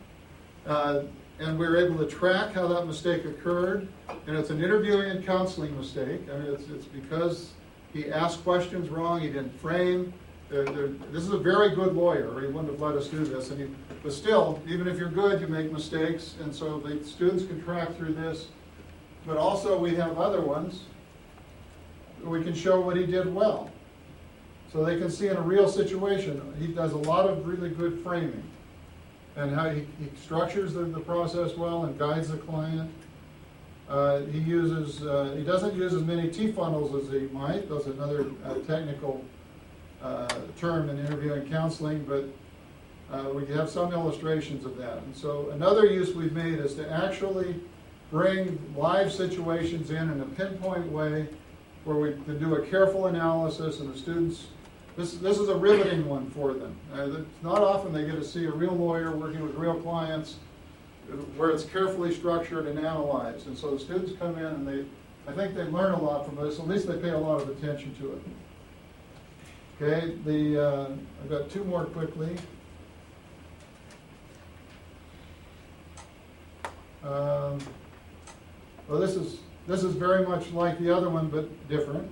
And we were able to track how that mistake occurred, and it's an interviewing and counseling mistake. I mean, it's because he asked questions wrong, he didn't frame. This is a very good lawyer, or he wouldn't have let us do this. But still, even if you're good, you make mistakes, and so the students can track through this. But also we have other ones. We can show what he did well. So they can see in a real situation, he does a lot of really good framing, and how he structures the process well and guides the client. He doesn't use as many T-funnels as he might. That's another technical term in interviewing counseling, but we have some illustrations of that. And so another use we've made is to actually bring live situations in a pinpoint way where we can do a careful analysis, and the students, this is a riveting one for them. It's not often they get to see a real lawyer working with real clients where it's carefully structured and analyzed. And so the students come in and I think they learn a lot from this. At least they pay a lot of attention to it. Okay, I've got 2 more quickly. Well, this is very much like the other one, but different.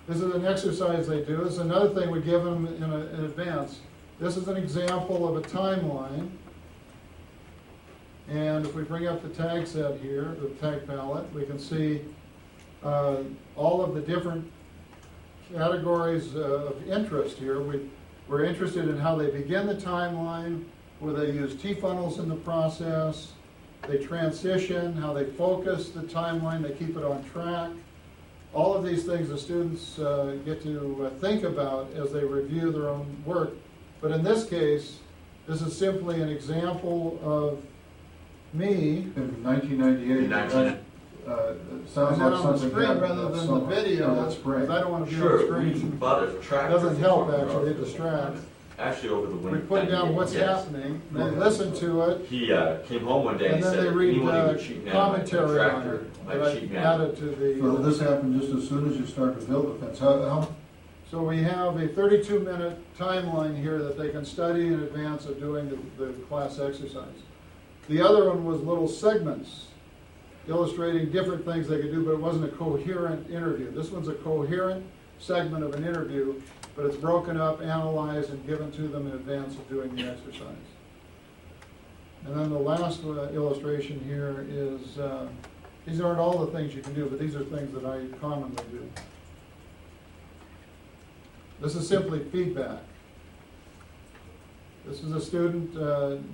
This is an exercise they do. This is another thing we give them in advance. This is an example of a timeline. And if we bring up the tag set here, the tag palette, we can see all of the different categories of interest here. We're interested in how they begin the timeline, where they use T-funnels in the process, they transition, how they focus the timeline, they keep it on track. All of these things the students get to think about as they review their own work. But in this case, this is simply an example of me. In 1998, sounds like on the something screen happened rather that than the summer. video, That's because I don't want to be on Sure, the we screen. bought a tractor. Doesn't help, for actually, it North distracts. Actually, over the winter. We put down what's happening, they listen to it, He came home one day and and then said, they read anyone who would cheat now, commentary on tractor, it. might That cheat I now. added to So the, this happened just as soon as you start to build the fence. How so we have a 32-minute timeline here that they can study in advance of doing the class exercise. The other one was little segments illustrating different things they could do, but it wasn't a coherent interview. This one's a coherent segment of an interview, but it's broken up, analyzed, and given to them in advance of doing the exercise. And then the last illustration here is, these aren't all the things you can do, but these are things that I commonly do. This is simply feedback. This is a student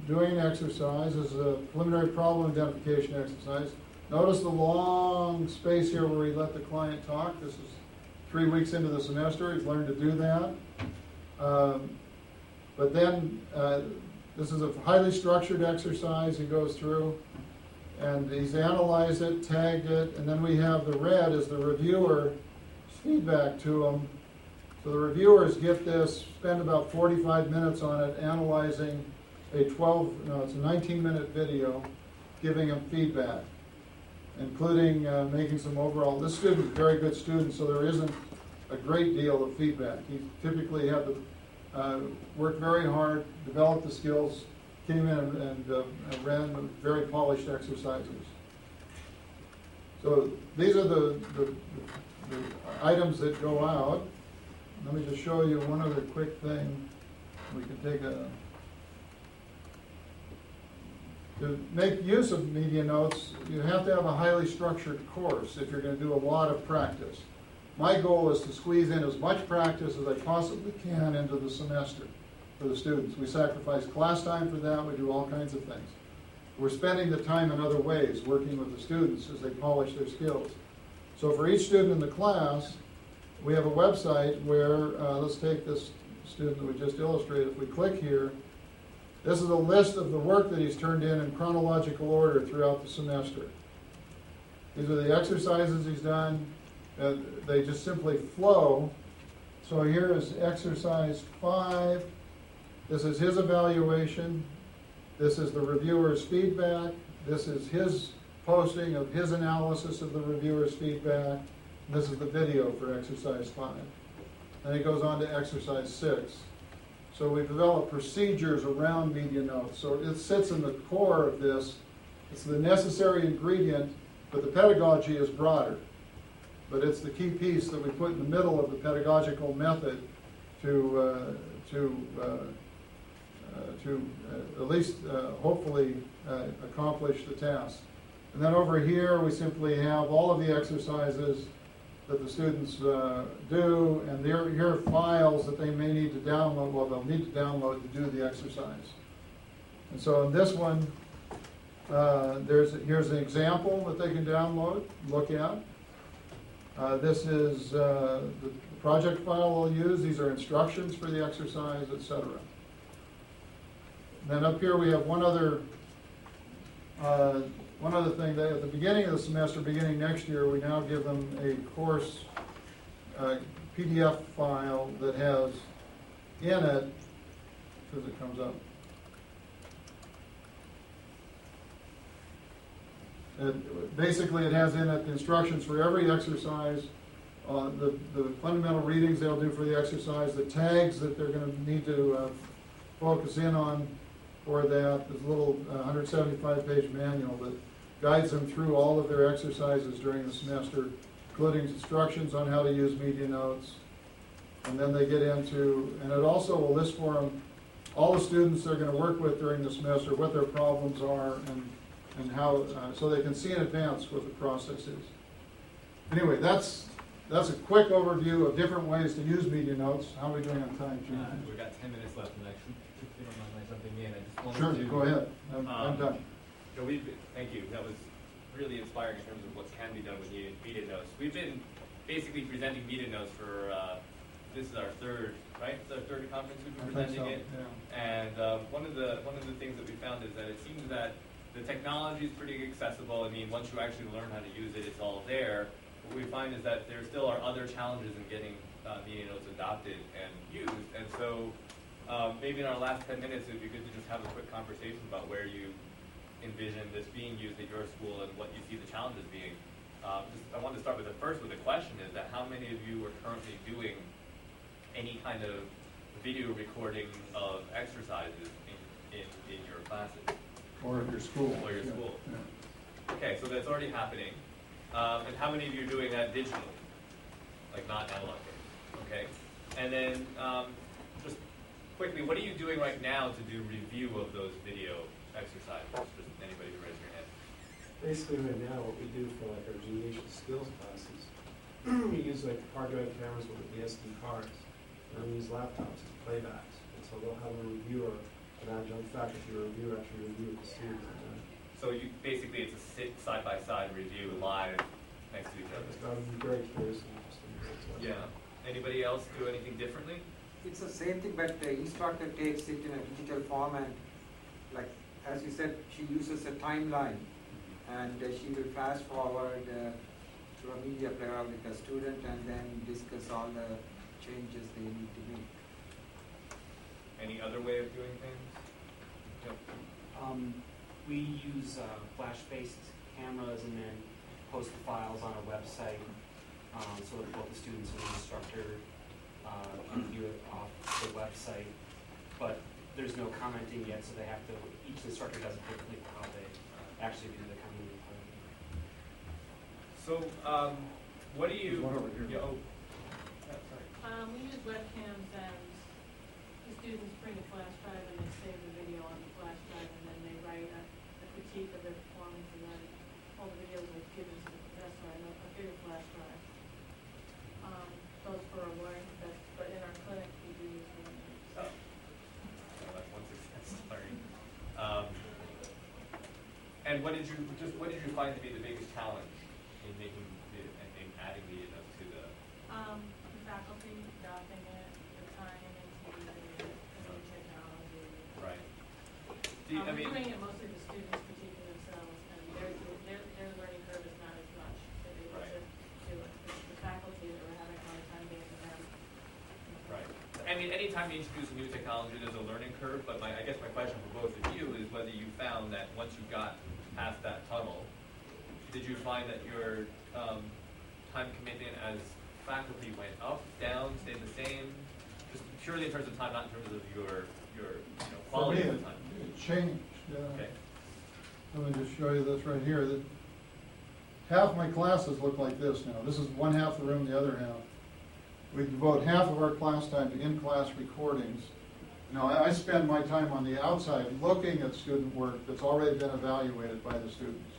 doing an exercise. This is a preliminary problem identification exercise. Notice the long space here where we let the client talk. This is 3 weeks into the semester. He's learned to do that. But then this is a highly structured exercise he goes through. And he's analyzed it, tagged it, and then we have the red as the reviewer's feedback to him. So the reviewers get this, spend about 45 minutes on it, analyzing it's a 19-minute video, giving him feedback, including making some overall, this student is a very good student, so there isn't a great deal of feedback. He typically had to work very hard, develop the skills, came in and ran very polished exercises. So these are the items that go out. Let me just show you one other quick thing. We can take to make use of MediaNotes, you have to have a highly structured course if you're going to do a lot of practice. My goal is to squeeze in as much practice as I possibly can into the semester for the students. We sacrifice class time for that. We do all kinds of things. We're spending the time in other ways, working with the students as they polish their skills. So for each student in the class, we have a website where, let's take this student that we just illustrated. If we click here, this is a list of the work that he's turned in chronological order throughout the semester. These are the exercises he's done. They just simply flow. So here is exercise 5. This is his evaluation. This is the reviewer's feedback. This is his posting of his analysis of the reviewer's feedback. This is the video for exercise 5. And it goes on to exercise 6. So we've developed procedures around MediaNotes. So it sits in the core of this. It's the necessary ingredient, but the pedagogy is broader. But it's the key piece that we put in the middle of the pedagogical method to at least hopefully accomplish the task. And then over here we simply have all of the exercises that the students do, and here are files that they may need to download, well, they'll need to download to do the exercise. And so in this one, here's an example that they can download, look at. This is the project file they'll use. These are instructions for the exercise, etc. Then up here we have one other thing. That at the beginning of the semester, beginning next year, we now give them a course PDF file that has in it, as it comes up, basically it has in it the instructions for every exercise, the fundamental readings they'll do for the exercise, the tags that they're going to need to focus in on for that. There's a little 175-page manual that guides them through all of their exercises during the semester including instructions on how to use MediaNotes. And then they get into, and it also will list for them all the students they're going to work with during the semester, what their problems are, and how, so they can see in advance what the process is. Anyway, that's a quick overview of different ways to use MediaNotes. How are we doing on time, Gene? We've got 10 minutes left, and if you don't mind my jumping in, I just wanted Sure, to... go ahead. I'm done. So thank you. That was really inspiring in terms of what can be done with MediaNotes. We've been basically presenting MediaNotes for, this is our third, right? It's our third conference we've been presenting it. Yeah. And one of the things that we found is that it seems that the technology is pretty accessible. I mean, once you actually learn how to use it, it's all there. What we find is that there still are other challenges in getting MediaNotes adopted and used. And so maybe in our last 10 minutes, it would be good to just have a quick conversation about where you envision this being used at your school and what you see the challenges being. I wanted to start with the first with a question, is that how many of you are currently doing any kind of video recording of exercises in your classes? Or at your school. Or your school. Yeah. Okay, so that's already happening. And how many of you are doing that digitally? Like not analog? Okay. And then just quickly, what are you doing right now to do review of those video exercises? Just anybody who raise your hand. Basically right now what we do for like our gymnasial skills classes, we use like hard drive cameras with the SD cards. And we use laptops as playbacks. And so they'll have a reviewer, an adjunct faculty reviewer actually review with the students. So you basically it's a side by side review live next to each other. I'm very curious and interested in this. Yeah. Anybody else do anything differently? It's the same thing, but the instructor takes it in a digital form, and like as you said, she uses a timeline, and she will fast forward to a media player with the student, and then discuss all the changes they need to make. Any other way of doing things? Yep. We use flash-based cameras and then post the files on our website so that both the students and the instructor can view it off the website. But there's no commenting yet, so they have to, each instructor does it differently for how they actually do the commenting part. So, what do you... There's one over here. Yeah, oh. We use webcams, and the students bring a flash drive and they save the video on the flash drive, and then they write a critique of their performance, and then all the videos are given to the professor on a bigger flash drive. Those for a learning test, but in our clinic we do use them. Oh. Well, that's one success story. And what did you find to be the biggest challenge in making in adding MediaNotes to the faculty adopting it, the time into the new technology. right? We're doing it mostly the students critiquing themselves, and their learning curve is not as much. They're able to do it. The faculty that we're having a hard time getting to them. Right. I mean, anytime you introduce a new technology, there's a learning curve, but I guess my question for both of you is whether you found that once you got past that tunnel, did you find that your time commitment as faculty went up, down, stayed the same? Just purely in terms of time, not in terms of your quality of the time. It changed. Okay. Let me just show you this right here. Half my classes look like this now. This is one half of the room, the other half. We devote half of our class time to in-class recordings. Now, I spend my time on the outside looking at student work that's already been evaluated by the students.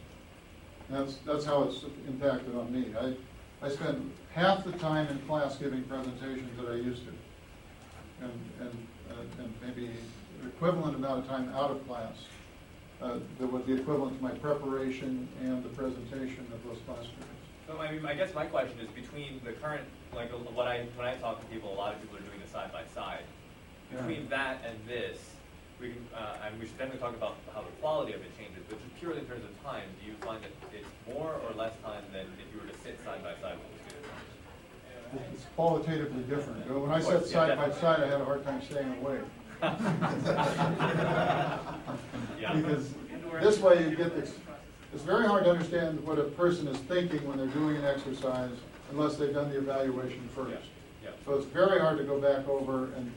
That's how it's impacted on me. I spend half the time in class giving presentations that I used to, and maybe equivalent amount of time out of class that would be equivalent to my preparation and the presentation of those class periods. So I guess my question is between the current, like when I talk to people, a lot of people are doing it side by side. Between that and this, we can, and we should definitely talk about how the quality of it changes, but just purely in terms of time, do you find that it's more or less time than if you were to sit side by side with the students? It's qualitatively different. When I sat side by side, I had a hard time staying awake. Yeah. Because this way you get this. It's very hard to understand what a person is thinking when they're doing an exercise unless they've done the evaluation first. Yeah. So it's very hard to go back over and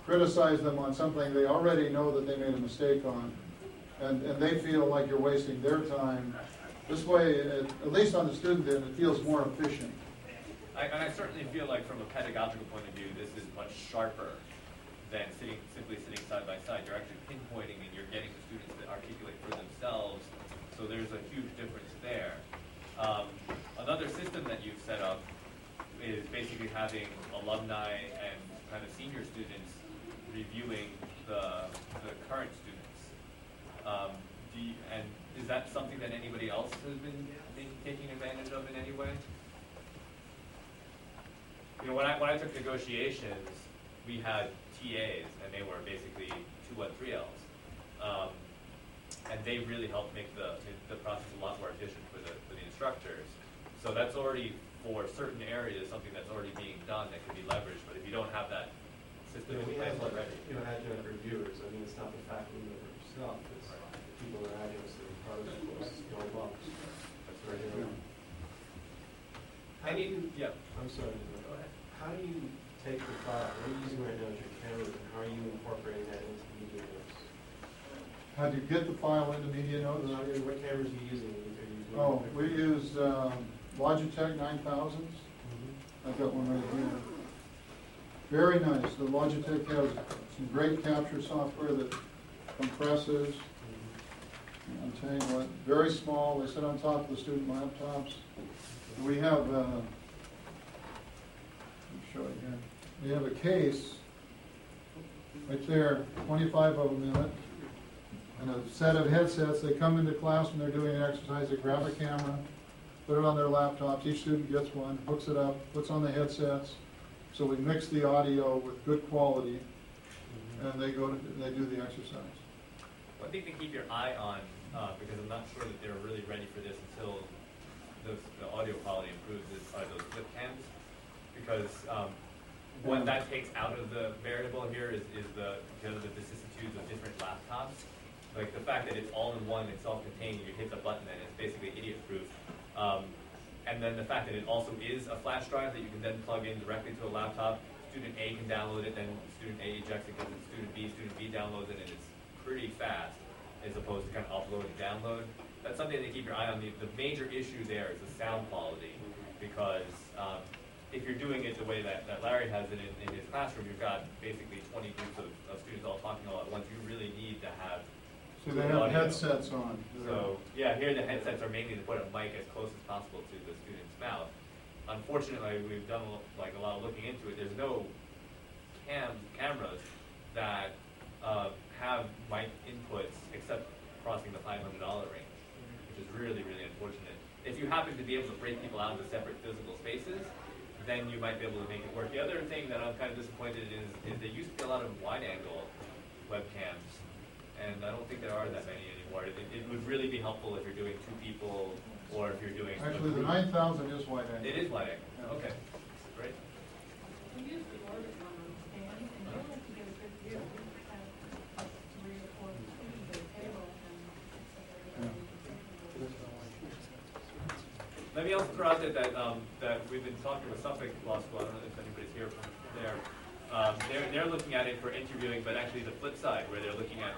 criticize them on something they already know that they made a mistake on, and they feel like you're wasting their time. This way, at least on the student end, it feels more efficient. And I certainly feel like from a pedagogical point of view, this is much sharper than simply sitting side by side. You're actually pinpointing and you're getting the students to articulate for themselves. So there's a huge difference there. Another system that you've set up is basically having alumni and kind of senior students reviewing the current students. And is that something that anybody else has been taking advantage of in any way? You know, when I took negotiations, we had TAs, and they were basically 213Ls. And they really helped make the process a lot more efficient for the instructors. So that's already, for certain areas, something that's already being done that can be leveraged. But if you don't have that system in place already. You know, adjunct reviewers, I mean, it's not the faculty member yourself, it's the people that are adjuncts that are part of the course, go up. That's very good. I'm sorry. Go ahead. How do you take the file? What are you using right now as your camera, and how are you incorporating that into MediaNotes? How do you get the file into MediaNotes? What cameras are you using? Oh, we use Logitech 9000s. I've got one right here. Very nice. The Logitech has some great capture software that compresses. I'm telling you what, very small. They sit on top of the student laptops. We have, let me show you here. We have a case right there, 25 of them in it, and a set of headsets. They come into class when they're doing an exercise. They grab a camera, put it on their laptops. Each student gets one, hooks it up, puts on the headsets. So we mix the audio with good quality, and they do the exercise. One thing to keep your eye on, because I'm not sure that they're really ready for this until the audio quality improves, are those flip cams. Because what that takes out of the variable here is because of the vicissitudes of different laptops. Like the fact that it's all in one, it's self-contained, you hit the button and it's basically idiot-proof. And then the fact that it also is a flash drive that you can then plug in directly to a laptop. Student A can download it, then student A ejects it, because it's student B downloads it, and it's pretty fast as opposed to kind of upload and download. That's something to keep your eye on. The major issue there is the sound quality, because if you're doing it the way that Larry has it in his classroom, you've got basically 20 groups of students all talking all at once. You really need to have So they have headsets on. So yeah, here the headsets are mainly to put a mic as close as possible to the student's mouth. Unfortunately, we've done a lot of looking into it. There's no cameras that have mic inputs except crossing the $500 range, which is really, really unfortunate. If you happen to be able to break people out into separate physical spaces, then you might be able to make it work. The other thing that I'm kind of disappointed in is there used to be a lot of wide-angle webcams, and I don't think there are that many anymore. It would really be helpful if you're doing two people, or if you're doing... Actually, the 9000 is wide angle. It is wide angle. Yeah. Okay, great. We use the orbit one on the stand, and you don't have to get a good view. We just have 3 or 4 students at a table, and Let me also throw out that we've been talking with Suffolk Law School. I don't know if anybody's here from there. They're looking at it for interviewing, but actually the flip side, where they're looking at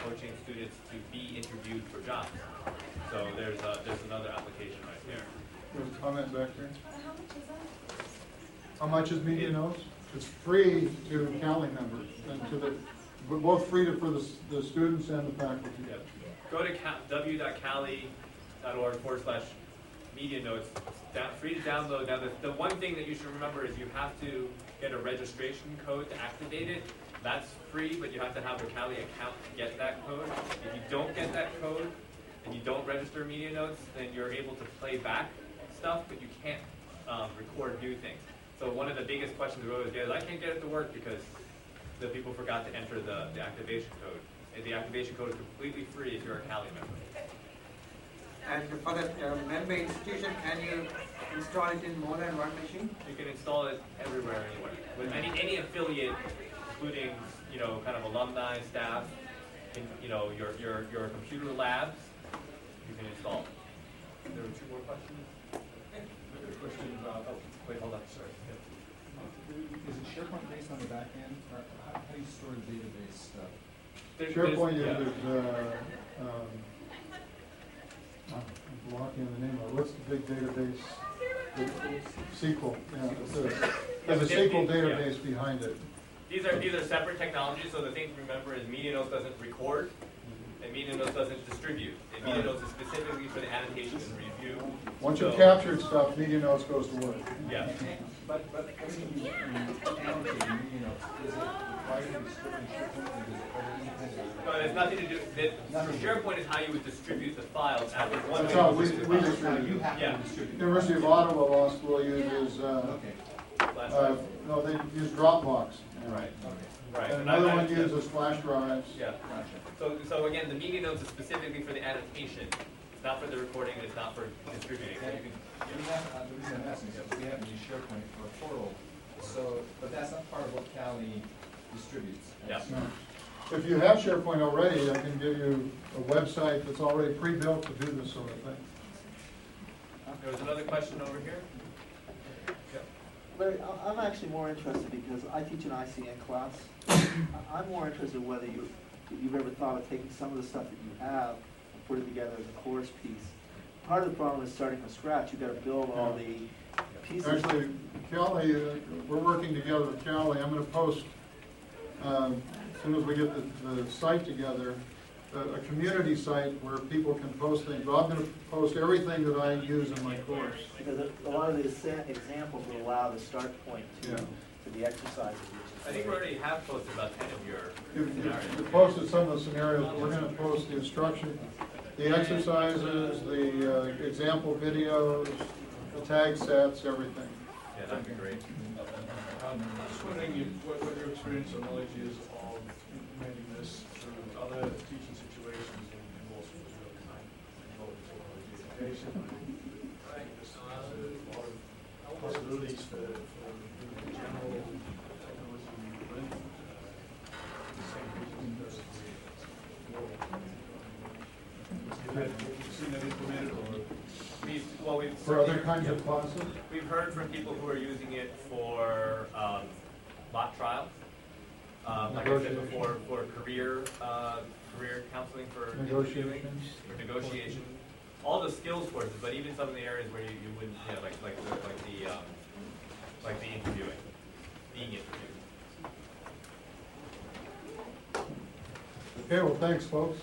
coaching students to be interviewed for jobs. So there's another application right there. There's a comment back there. How much is that? How much is MediaNotes? It's free to CALI members, and both free for the students and the faculty. Yeah. Go to w.cali.org/MediaNotes. Free to download. Now, the one thing that you should remember is you have to get a registration code to activate it. That's free, but you have to have a CALI account to get that code. If you don't get that code and you don't register MediaNotes, then you're able to play back stuff, but you can't record new things. So one of the biggest questions we always get is, I can't get it to work because the people forgot to enter the activation code. And the activation code is completely free if you're a CALI member. And for the member institution, can you install it in more than one machine? You can install it everywhere, anywhere. With any affiliate, including kind of alumni, staff, your computer labs, you can install it. There were 2 more questions. A question about. Oh, wait, hold on. Sorry. Is it SharePoint based on the back end, or how do you store the database stuff? SharePoint is I'm blocking the name of it. What's the big database? SQL, yeah. There's a SQL database behind it. These are separate technologies, so the thing to remember is MediaNotes doesn't record, and MediaNotes doesn't distribute. And MediaNotes is specifically for the annotation and review. Once you've captured stuff, MediaNotes goes to work. Yeah. But when you annotate MediaNotes, is it required to be stripped in SharePoint, or does it ever independent? No, it has nothing to do. SharePoint is how you would distribute the files. That's how we distribute. You have to distribute. University of Ottawa Law School uses, no, they use Dropbox. Right. Okay. Right. And another one uses flash drives. Yeah. So again, the MediaNotes is specifically for the annotation. It's not for the recording, and it's not for distributing. So you can, the reason I'm asking is that we have to use SharePoint for a portal, but that's not part of what CALI distributes. Yeah. No. If you have SharePoint already, I can give you a website that's already pre-built to do this sort of thing. There was another question over here. Larry, I'm actually more interested because I teach an ICN class. I'm more interested in whether you've ever thought of taking some of the stuff that you have and putting it together as a course piece. Part of the problem is starting from scratch. You've got to build all the pieces. Actually, CALI, we're working together with CALI. I'm going to post, as soon as we get the site together, a community site where people can post things. But I'm going to post everything that I use in my course. Because a lot of the examples will allow the start point to the exercises. I think we already have posted about 10 of your scenarios. We posted some of the scenarios, but we're going to post the instruction, the exercises, the example videos, the tag sets, everything. Yeah, that'd be great. Just wondering what your experience or knowledge is of implementing this through other teaching situations and also real time involving technology education. I think there's a lot of possibilities for general technology learning. Have you seen that implemented or? For other kinds of classes? We've heard from people who are using it for mock trials. Like I said before, for career counseling, for negotiations, all the skills courses, but even some of the areas where you wouldn't, like the interviewing, being interviewed. Okay, well, thanks, folks.